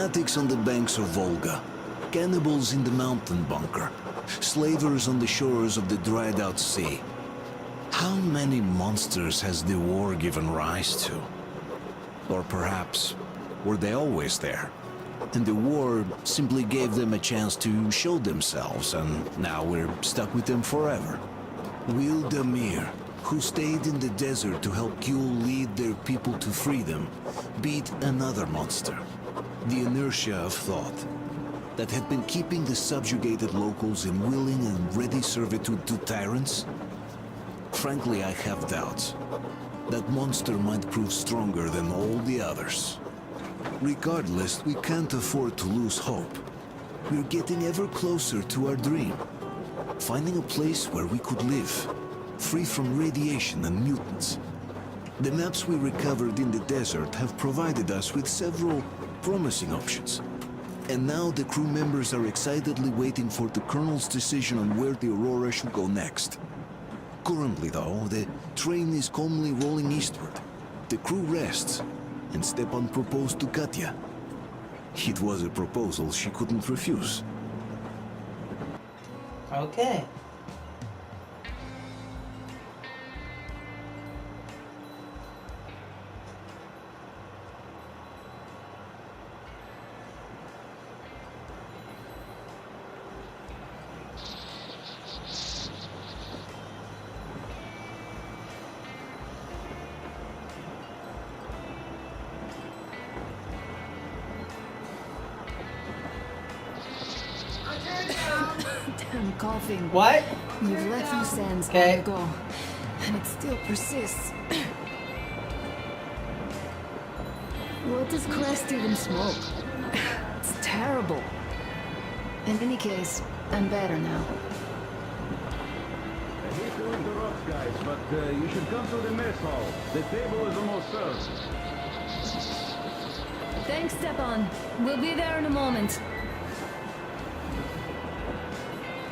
Fanatics on the banks of Volga, cannibals in the mountain bunker, slavers on the shores of the dried-out sea. How many monsters has the war given rise to? Or perhaps, were they always there? And the war simply gave them a chance to show themselves, and now we're stuck with them forever. Will Damir, who stayed in the desert to help Kul lead their people to freedom, beat another monster. The inertia of thought that had been keeping the subjugated locals in willing and ready servitude to tyrants? Frankly, I have doubts. That monster might prove stronger than all the others. Regardless, we can't afford to lose hope. We're getting ever closer to our dream. Finding a place where we could live, free from radiation and mutants. The maps we recovered in the desert have provided us with several promising options. And now the crew members are excitedly waiting for the Colonel's decision on where the Aurora should go next. Currently, though, the train is calmly rolling eastward. The crew rests, and Stepan proposed to Katya. It was a proposal she couldn't refuse. Okay. I'm coughing. What? You've left loose ends Okay. long ago, and it still persists. What does Crest even smoke? It's terrible. In any case, I'm better now. I hate to interrupt, guys, but you should come to the mess hall. The table is almost served. Thanks, Stepan. We'll be there in a moment.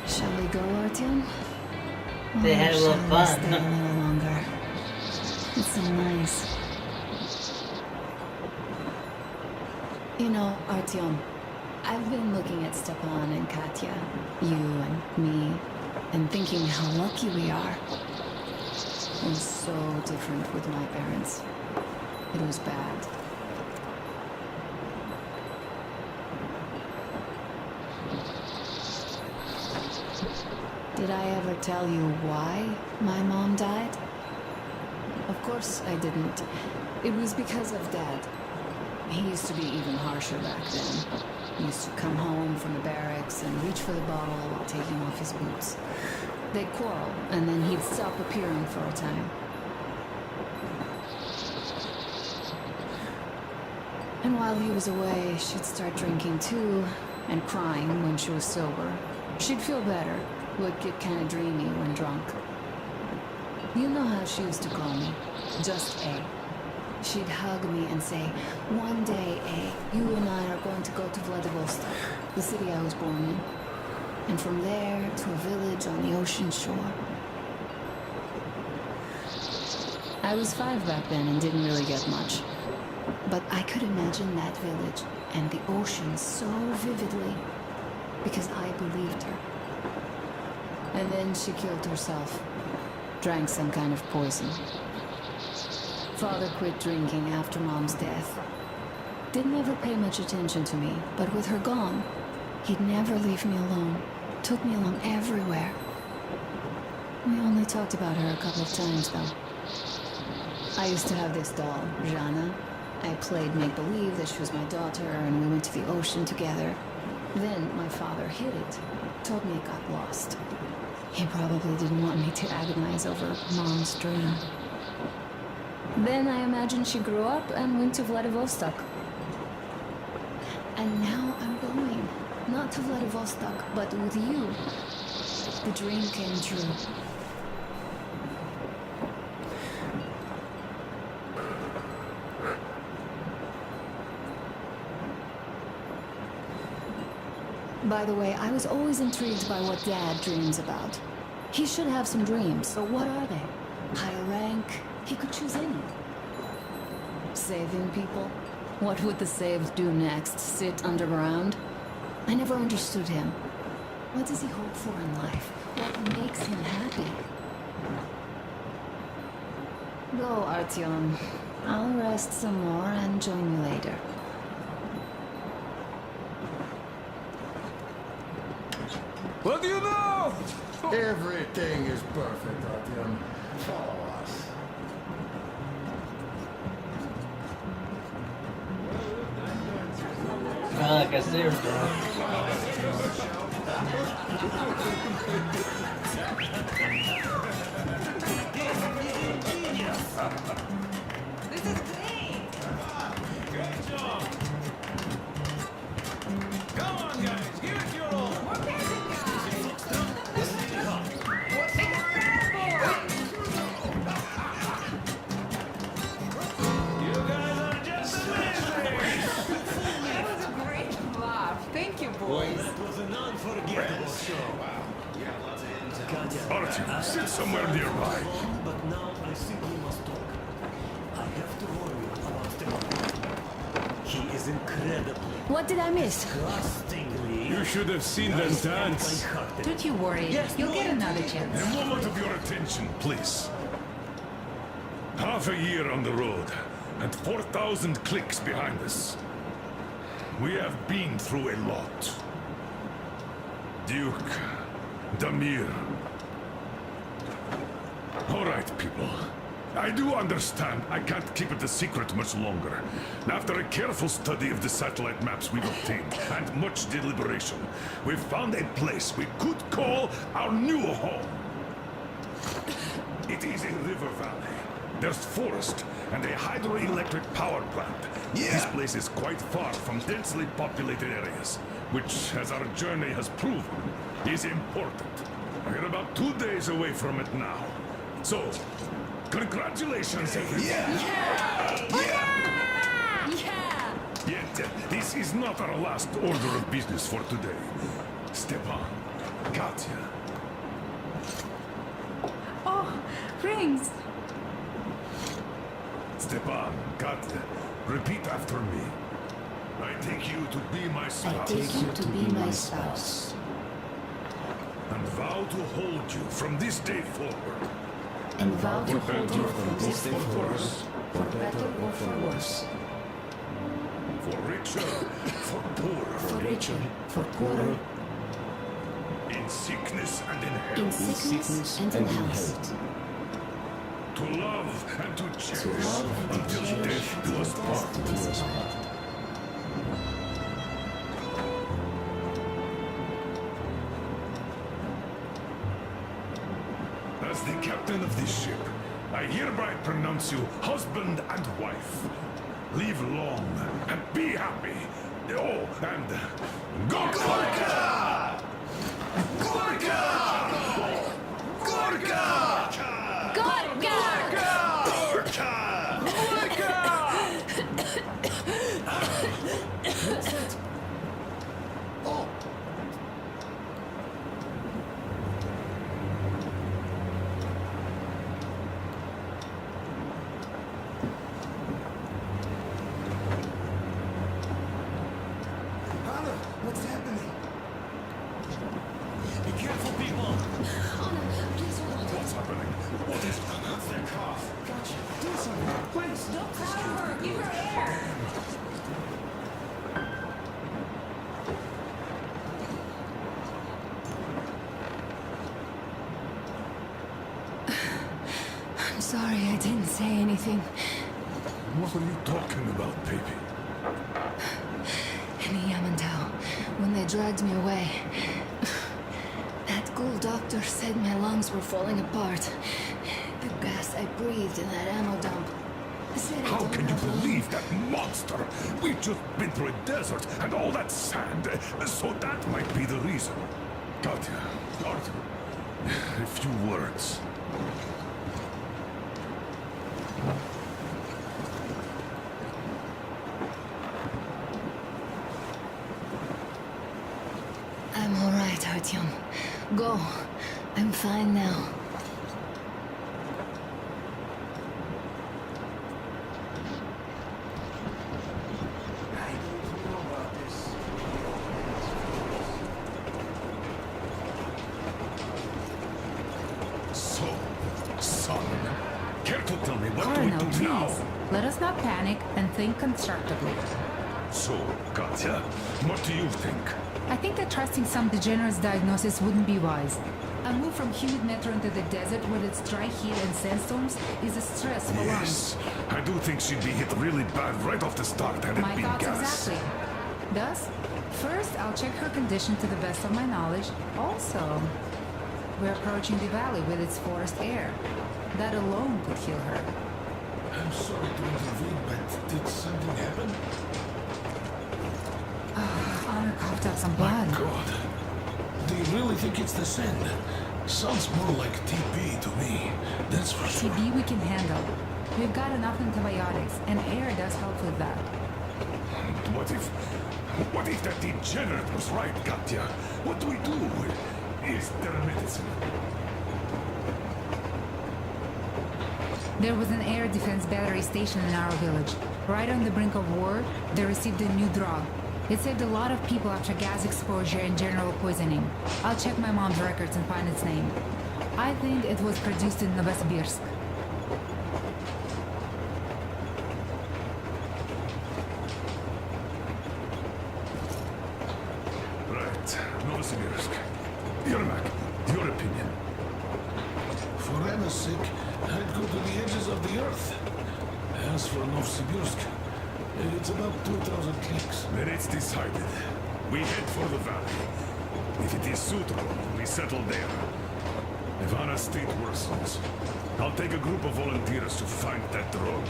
Shall we go, Artyom? They had a Or little shall we fun. stay a little longer? It's so nice. You know, Artyom, I've been looking at Stepan and Katya, you and me, and thinking how lucky we are. I'm so different with my parents. It was bad. Did I ever tell you why my mom died? Of course I didn't. It was because of Dad. He used to be even harsher back then. He used to come home from the barracks and reach for the bottle while taking off his boots. They'd quarrel, and then he'd stop appearing for a time. And while he was away, she'd start drinking too, and crying when she was sober. She'd feel better, would get kind of dreamy when drunk. You know how she used to call me? Just A. She'd hug me and say, "One day, A, you and I are going to go to Vladivostok, the city I was born in. And from there to a village on the ocean shore." I was 5 back then and didn't really get much. But I could imagine that village and the ocean so vividly because I believed her. And then she killed herself. Drank some kind of poison. Father quit drinking after Mom's death. Didn't ever pay much attention to me, but with her gone, he'd never leave me alone. Took me along everywhere. We only talked about her a couple of times, though. I used to have this doll, Jana. I played make-believe that she was my daughter, and we went to the ocean together. Then my father hid it. Told me it got lost. He probably didn't want me to agonize over Mom's dream. Then I imagine she grew up and went to Vladivostok. And now I'm going. Not to Vladivostok, but with you. The dream came true. By the way, I was always intrigued by what Dad dreams about. He should have some dreams, but what are they? High rank? He could choose any. Saving people? What would the saved do next? Sit underground? I never understood him. What does he hope for in life? What makes him happy? Go, Artyom. I'll rest some more and join you later. What do you know? Everything is perfect, Artyom. Follow us. Like I said, bro. This is great! Good job. Come on, guys, give it your all. We're busy, guys! It's incredible! You guys are just amazing. That was a great laugh. Thank you, boys. Was an unforgettable show. Artyom, sit somewhere nearby. But now I simply must talk. I have to warn you about the man. He is incredibly, What did I miss? disgustingly... You should have seen them dance. kind-hearted. Don't you worry. You'll get another A chance. moment of your attention, please. Half a year on the road, and 4,000 clicks behind us. We have been through a lot. Duke, Damir. All right, people. I do understand I can't keep it a secret much longer. After a careful study of the satellite maps we've obtained, and much deliberation, we've found a place we could call our new home. It is a river valley. There's forest and a hydroelectric power plant. This place is quite far from densely populated areas, which, as our journey has proven, is important. We're about 2 days away from it now. So, congratulations, everyone. Yet, this is not our last order of business for today. Stepan, Katya, Oh, rings! Stepan, Katya, repeat after me. I take you to be my I spouse. take you to be my spouse. And vow to hold you from this day forward. And vow to hold you from this day forward, for better or for worse. For richer, for poorer. For richer, for poorer, In sickness and in health. in sickness and in health. To love and to cherish until death do us part. As the captain of this ship, I hereby pronounce you husband and wife. Live long and be happy. Oh, and Gorka! Gorka! Gorka! Anna, what's happening? Be careful, people! What's happening? What is it? That's their car. Gotcha. Do something, please. Don't crowd her! Give her air! I'm sorry I didn't say anything. What are you talking about, baby? In Yamantau, when they dragged me away, that ghoul doctor said my lungs were falling apart. The gas I breathed in that ammo dump. Said I How don't can you have lungs. believe that monster? We've just been through a desert and all that sand, so that might be the reason. Katya, Arthur, a few words. I'm all right, Artyom. Go. I'm fine now. tell me what do Colonel, we do now? please. Let us not panic and think constructively. So, Katya, what do you think? I think that trusting some degenerate's diagnosis wouldn't be wise. A move from humid metro into the desert with its dry heat and sandstorms is a stress for lungs. Yes, I do think she'd be hit really bad right off the start had it My been thoughts gas. exactly. Thus, first I'll check her condition to the best of my knowledge. Also, we're approaching the valley with its forest air. That alone could heal her. I'm sorry to intervene, but did something happen? Honor coughed up some My blood. God. Do you really think it's the sand? Sounds more like TB to me. That's for sure. TB we can handle. We've got enough antibiotics, and air does help with that. What if that degenerate was right, Katya? What do we do? Is there a medicine? There was an air defense battery station in our village. Right on the brink of war, they received a new drug. It saved a lot of people after gas exposure and general poisoning. I'll check my mom's records and find its name. I think it was produced in Novosibirsk. Right, Novosibirsk. Yermak, your opinion. For Anna's sake, I'd go to the edges of the earth. As for Novosibirsk, it's about 2,000 clicks. Then it's decided. We head for the valley. If it is suitable, we settle there. If Anna's state worsens, I'll take a group of volunteers to find that drug.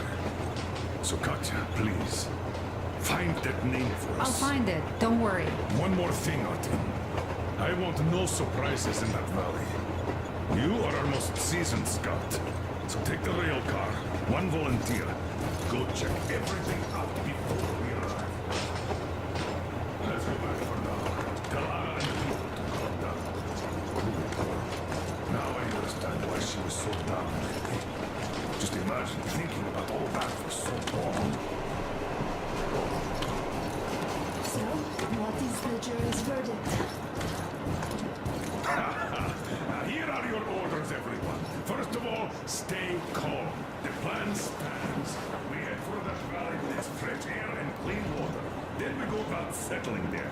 So Katya, please, find that name for us. I'll find it, don't worry. One more thing, Artyom. I want no surprises in that valley. You are our most seasoned scout. So take the rail car, one volunteer. Go check everything out before we arrive. Let's go back for now. Tell Anna and the people to calm down. Now I understand why she was so down lately. Just imagine thinking about all that for so long. So, what is the jury's verdict? Now, here are your orders, everyone. First of all, stay calm. The plan stands. We head for that valley with its fresh air and clean water. Then we go about settling there.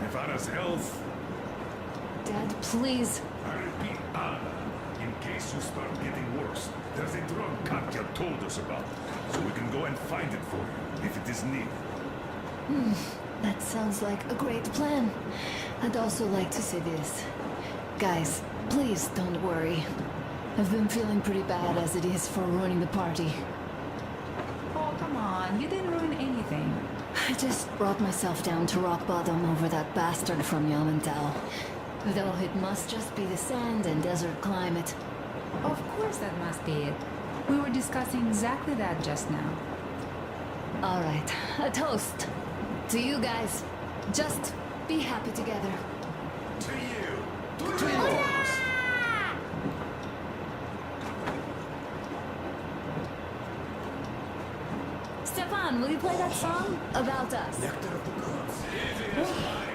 If Anna's health... Dad, please. I repeat, Anna, in case you start getting worse, there's a drug Katya told us about. So we can go and find it for you, if it is needed. That sounds like a great plan. I'd also like to say this. Guys, please don't worry. I've been feeling pretty bad as it is for ruining the party. Oh, come on, you didn't ruin anything. I just brought myself down to rock bottom over that bastard from Yamantau. Though it must just be the sand and desert climate. Of course that must be it. We were discussing exactly that just now. All right, a toast. To you guys. Just be happy together. To you! To yours! Stefan, will you play that song? About us. Nectar of the gods.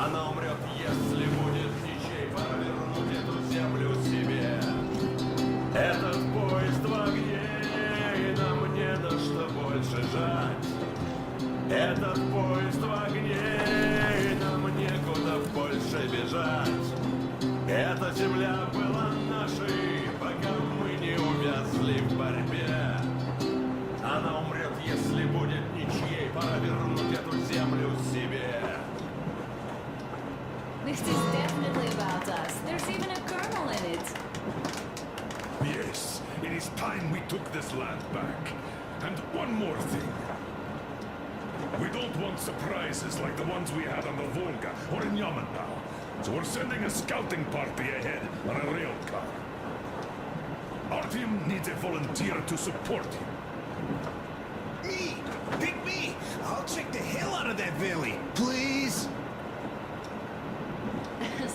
Она умрет, если будет ничей повернуть эту землю себе. Этот поезд в огне, и нам не на что больше жать. Этот поезд в огне, и нам некуда больше бежать. Эта земля была нашей, пока мы не увязли в борьбе. Она умрет, если будет ничьей, пора вернуть эту землю себе. This is definitely about us. There's even a colonel in it. Yes, it is time we took this land back. And one more thing. We don't want surprises like the ones we had on the Volga or in Yamantau. So we're sending a scouting party ahead on a rail car. Artyom needs a volunteer to support him. Me! Pick me! I'll check the hell out of that valley! Please!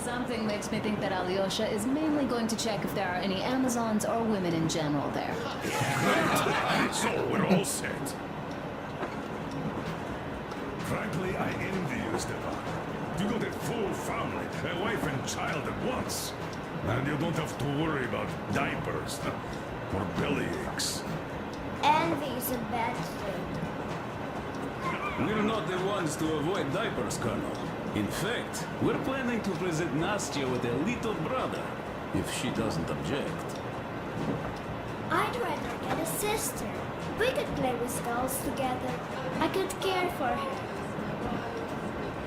Something makes me think that Alyosha is mainly going to check if there are any Amazons or women in general there. So we're all set. Frankly, I envy you, Stefan. You got a full family, a wife and child at once. And you don't have to worry about diapers or belly aches. Envy is a bad thing. We're not the ones to avoid diapers, Colonel. In fact, we're planning to present Nastya with a little brother, if she doesn't object. I'd rather get a sister. We could play with dolls together. I could care for her.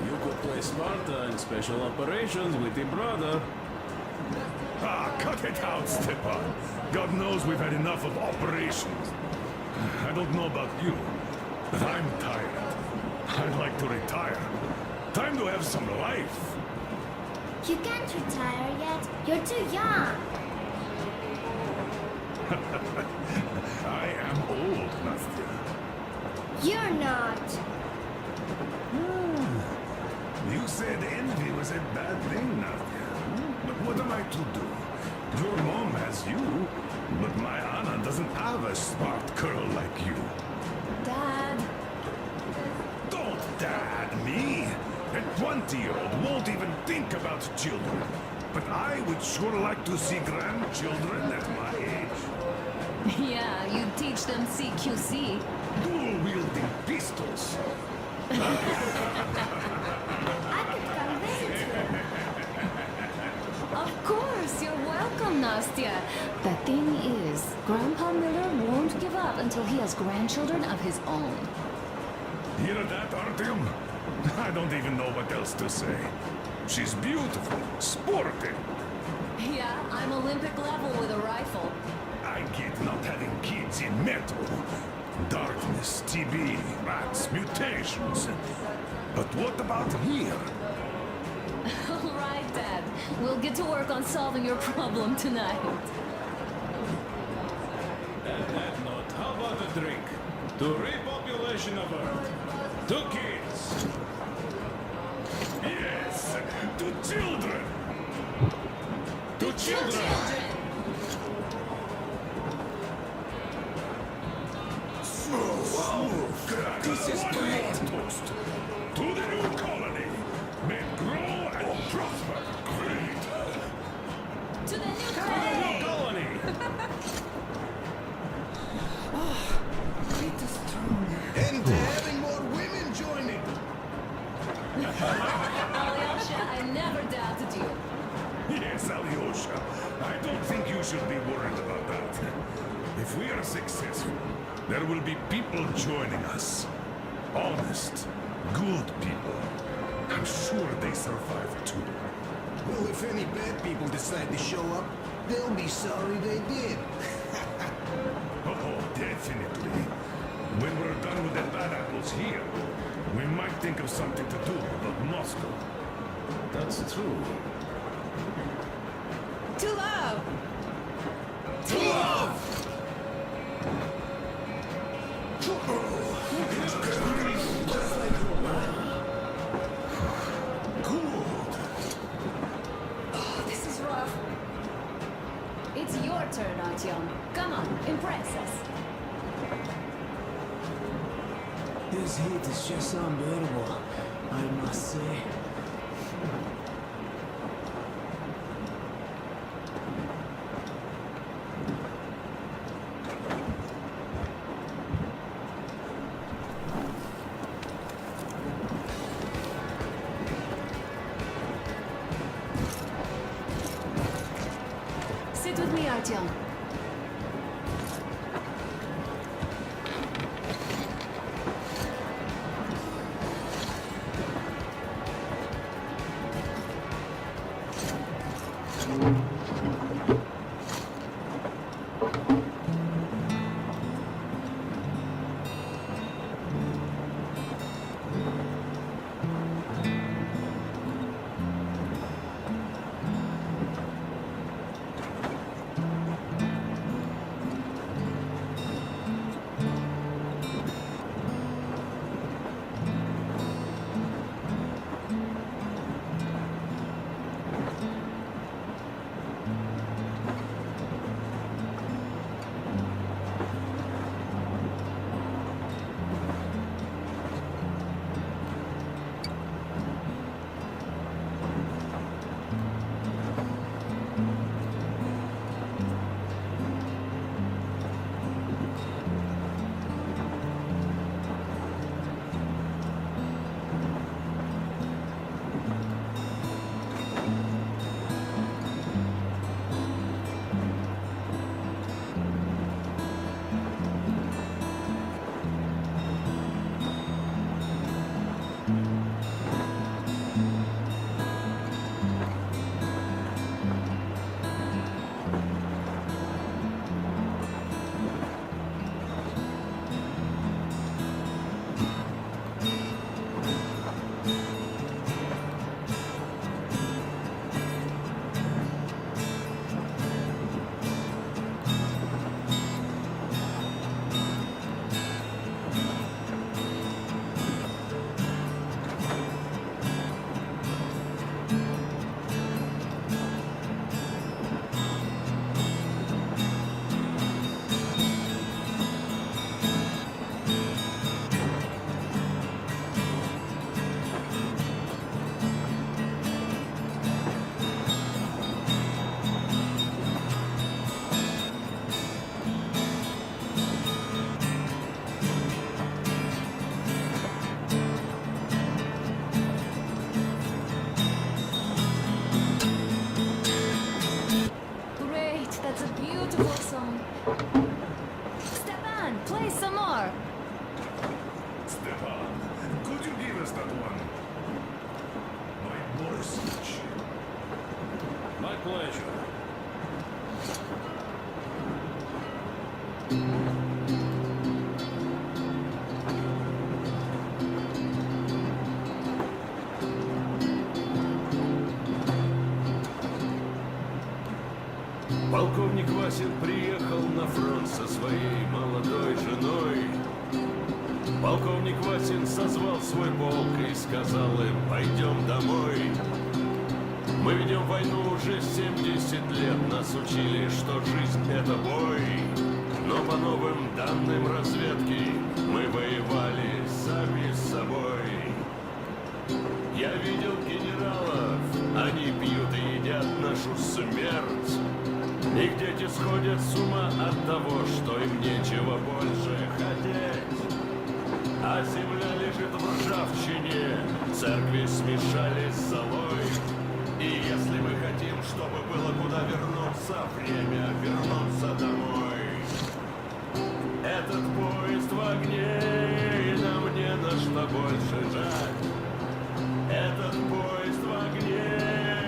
You could play Sparta in special operations with your brother. Ah, cut it out, Stepan. God knows we've had enough of operations. I don't know about you, but I'm tired. I'd like to retire. Time to have some life. You can't retire yet. You're too young. I am old, Nastya. You're not. You said envy was a bad thing, Nastya. But what am I to do? Your mom has you, but my Anna doesn't have a smart girl like you. Dad. Don't dad me! A 20-year-old won't even think about children. But I would sure like to see grandchildren at my age. Yeah, you teach them CQC. Dual-wielding pistols. I could come visit you. Of course, you're welcome, Nastya. The thing is, Grandpa Miller won't give up until he has grandchildren of his own. Hear that, Artyom? I don't even know what else to say. She's beautiful, sporty. Yeah, I'm Olympic level with a rifle. I get not having kids in Metro. Darkness, TB, rats, mutations. But what about here? All right, Dad. We'll get to work on solving your problem tonight. And that note, how about a drink? To repopulation of Earth. To kids. Yes, to children. To children. This is great. Toast. To the new colony. May it grow and prosper. Great. To the new colony! Colony! And to having more women joining! Alyosha, I never doubted you. Yes, Alyosha. I don't think you should be worried about that. If we are successful, there will be people joining us. Honest, good people. I'm sure they survive too. Well, if any bad people decide to show up, they'll be sorry they did. Oh, definitely. When we're done with the bad apples here, we might think of something to do about Moscow. That's true. To love! To love! This is rough. It's your turn, Artyom. Come on, impress us. This heat is just unbearable, I must say. Катя. Great, that's a beautiful song. Stefan, play some more. Stefan, could you give us that one? My Borisovich. My pleasure. Полковник Васин приехал на фронт со своей молодой женой. Полковник Васин созвал свой полк и сказал им: пойдем домой. Мы ведем войну уже 70 лет, нас учили, что жизнь это бой. Но по новым данным разведки мы воевали сами с собой. Я видел генералов, они пьют и едят нашу смерть. Их дети сходят с ума от того, что им нечего больше хотеть. А земля лежит в ржавчине, церкви смешались с золой. И если мы хотим, чтобы было куда вернуться, время вернуться домой. Этот поезд в огне, и нам не на что больше жать. Этот поезд в огне,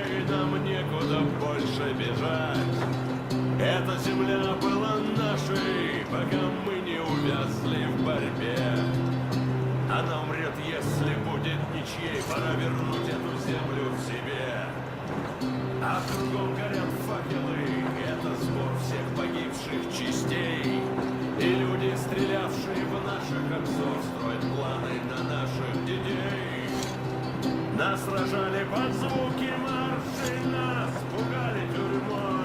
и нам некуда больше бежать. Эта земля была нашей, пока мы не увязли в борьбе. Она умрет, если будет ничьей, пора вернуть эту землю в себе. А кругом горят факелы, это сбор всех погибших частей. И люди, стрелявшие в наших отцов, строят планы на наших детей. Нас сражали под звуки маршей, нас пугали тюрьмой.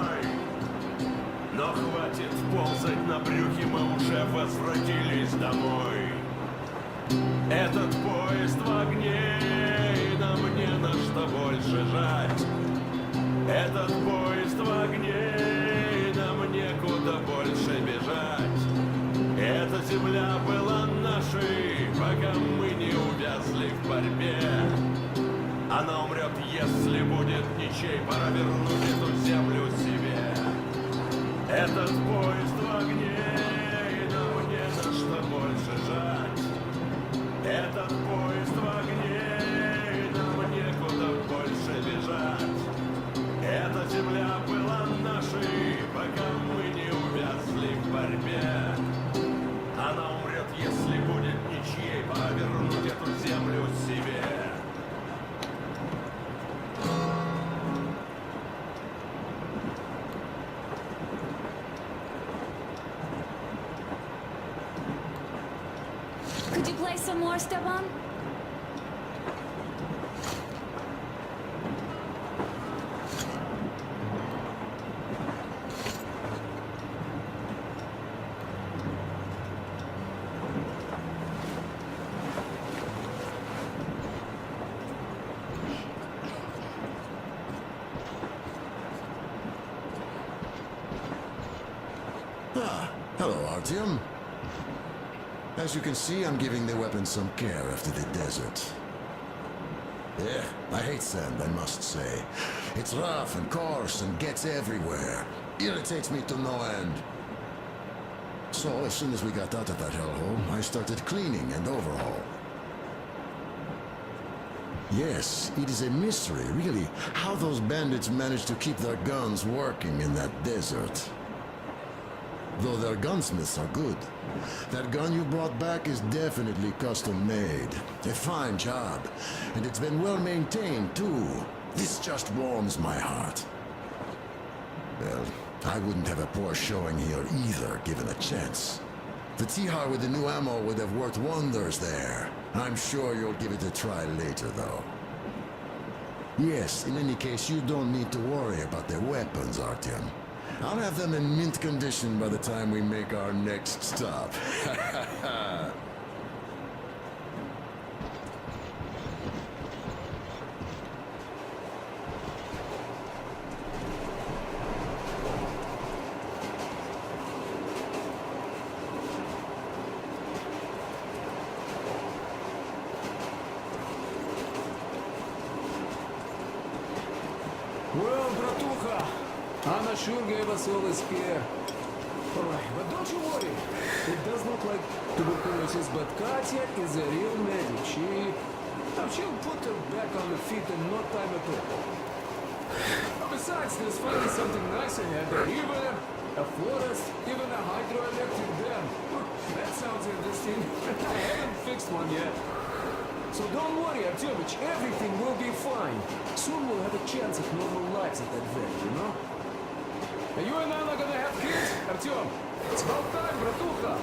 Но хватит ползать на брюхе, мы уже возвратились домой. Этот поезд в огне, и нам не на что больше жать. Этот поезд в огне, и нам некуда больше бежать. Эта земля была нашей, пока мы не увязли в борьбе. Она умрет, если будет ничей, пора вернуть эту землю себе. Этот поезд в огне, и нам не на что больше жать. Этот поезд в огне, и нам некуда больше бежать. Эта земля была нашей, пока мы не увязли в борьбе. Она умрет, если будет ничьей, пора вернуть эту землю себе. Could you play some more, Steban? Hello, Artyom. As you can see, I'm giving the weapon some care after the desert. Yeah, I hate sand, I must say. It's rough and coarse and gets everywhere. Irritates me to no end. So, as soon as we got out of that hellhole, I started cleaning and overhaul. Yes, it is a mystery, really, how those bandits managed to keep their guns working in that desert. Though their gunsmiths are good. That gun you brought back is definitely custom made. A fine job. And it's been well maintained, too. This just warms my heart. Well, I wouldn't have a poor showing here either, given a chance. The Tihar with the new ammo would have worked wonders there. I'm sure you'll give it a try later, though. Yes, in any case, you don't need to worry about their weapons, Artyom. I'll have them in mint condition by the time we make our next stop. Well, bratucha, Anna sure gave us all a scare. Alright, but don't you worry. It does look like tuberculosis, but Katya is a real medic. She'll put her back on her feet in no time at all. Besides, there's finally something nice ahead. A river, a forest, even a hydroelectric dam. That sounds interesting. I haven't fixed one yet. So don't worry, Artyomich, everything will be fine. Soon we'll have a chance at normal lives at that valley, you know? Are you and Anna gonna have kids, Artyom? It's about time, bratucha.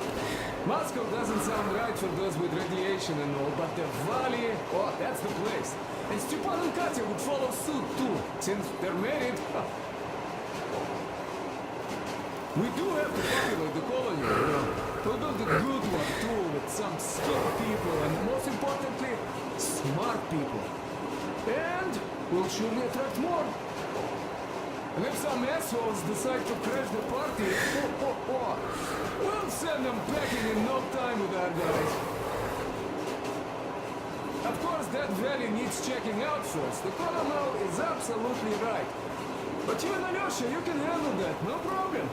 Moscow doesn't sound right for those with radiation and all, but the valley, oh, that's the place. And Stepan and Katya would follow suit, too, since they're married. We do have to populate the colony, you know. We'll build a good one, too, with some skilled people, and most importantly, smart people. And we'll surely attract more. And if some assholes decide to crash the party, we'll send them packing in no time with our guys. Of course, that valley needs checking out first. The colonel is absolutely right. But you and Alyosha, you can handle that, no problem.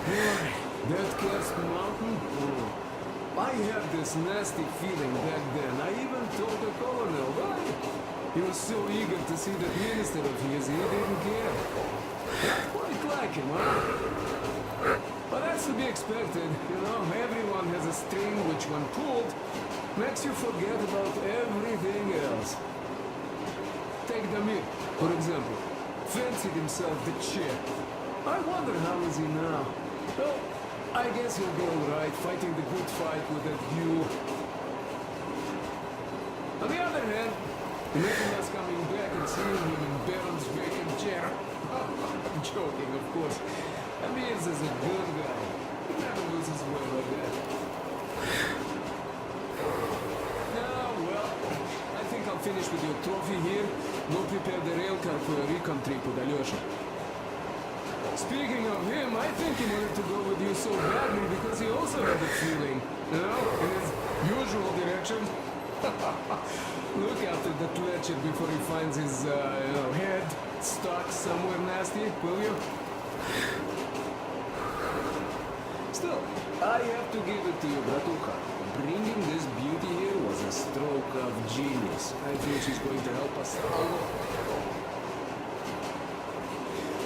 Boy, that Kerst mountain? Oh. I had this nasty feeling back then. I even told the colonel, why? He was so eager to see that minister of his, he didn't care. Not quite like him, huh? But that's to be expected, you know. Everyone has a string which, when pulled, makes you forget about everything else. Take Damir, for example. Fancied himself the chair. I wonder how is he now? Well, I guess he'll be alright, fighting the good fight with that view. On the other hand, imagine us coming back and seeing him in Baron's vacant chair. I'm joking, of course. Damir is a good guy. He never loses way like that. Now, well, I think I'll finish with your trophy here. Go prepare the rail car for a recon trip with Alyosha. Speaking of him, I think he wanted to go with you so badly because he also had a feeling, you know, in his usual direction. Look after that Ledger before he finds his, head stuck somewhere nasty, will you? Still, I have to give it to you, Bratucha. Bringing this beauty here was a stroke of genius. I think she's going to help us a lot.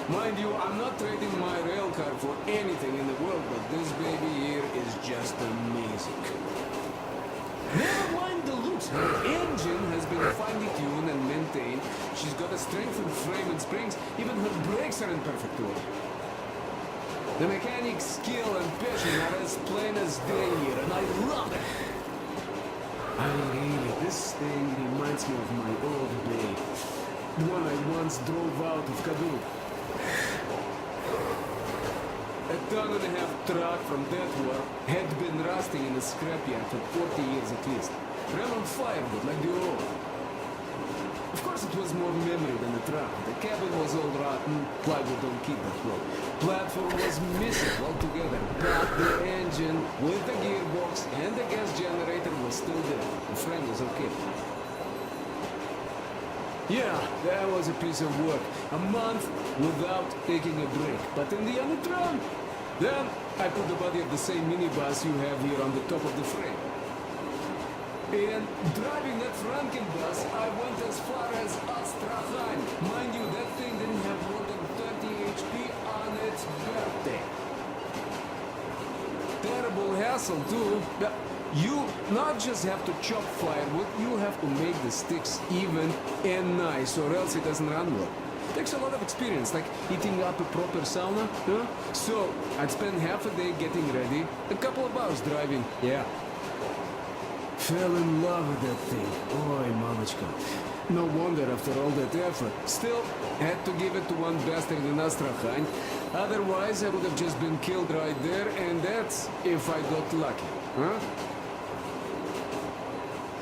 Mind you, I'm not trading my rail car for anything in the world, but this baby here is just amazing. Never mind the looks. Her engine has been finely tuned and maintained. She's got a strengthened frame and springs. Even her brakes are in perfect order. The mechanic's skill and passion are as plain as day here, and I love it. This thing reminds me of my old bay. The one I once drove out of Kadu. A ton-and-a-half truck from that war had been rusting in a scrapyard for 40 years at least. Ran on firewood like the old. Of course it was more memory than a truck. The cabin was all rotten, plywood don't keep that well. Platform was missing altogether, but the engine with the gearbox and the gas generator was still there. The frame was okay. Yeah, that was a piece of work. A month without taking a break. But in the end it ran. Then I put the body of the same minibus you have here on the top of the frame. And driving that Franken bus, I went as far as Astrakhan. Mind you, that thing didn't have more than 30 HP on its birthday. Terrible hassle too. You not just have to chop firewood, you have to make the sticks even and nice, or else it doesn't run well. Takes a lot of experience, like heating up a proper sauna, huh? So, I'd spend half a day getting ready, a couple of hours driving, yeah. Fell in love with that thing. Oy, mamachka. No wonder after all that effort. Still, had to give it to one bastard in Astrakhan. Otherwise, I would have just been killed right there, and that's if I got lucky, huh?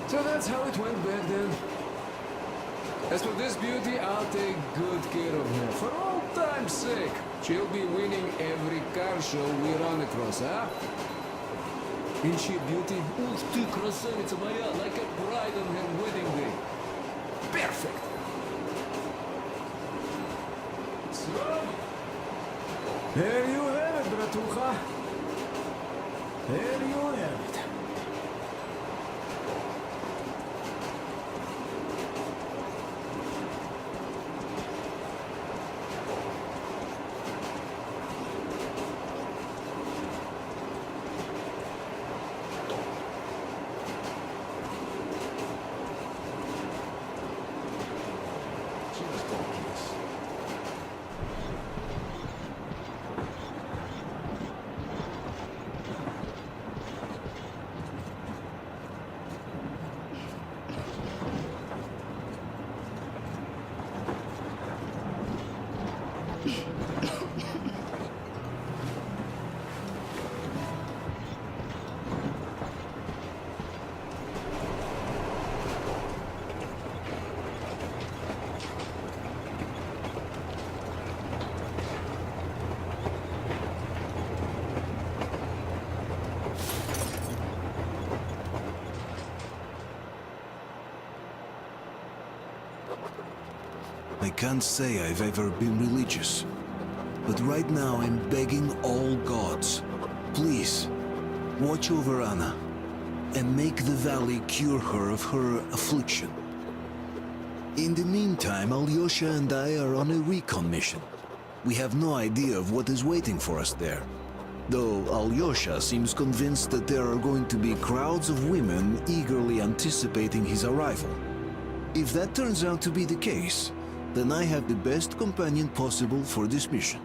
So that's how it went back then. As for this beauty, I'll take good care of her. For all time's sake, she'll be winning every car show we run across, huh? Ain't she a beauty? Ух ты, красавица моя, like a bride on her wedding day. Perfect! So, there you have it, Bratucha. There you have it. I can't say I've ever been religious, but right now I'm begging all gods, please, watch over Anna, and make the valley cure her of her affliction. In the meantime, Alyosha and I are on a recon mission. We have no idea of what is waiting for us there, though Alyosha seems convinced that there are going to be crowds of women eagerly anticipating his arrival. If that turns out to be the case, then I have the best companion possible for this mission.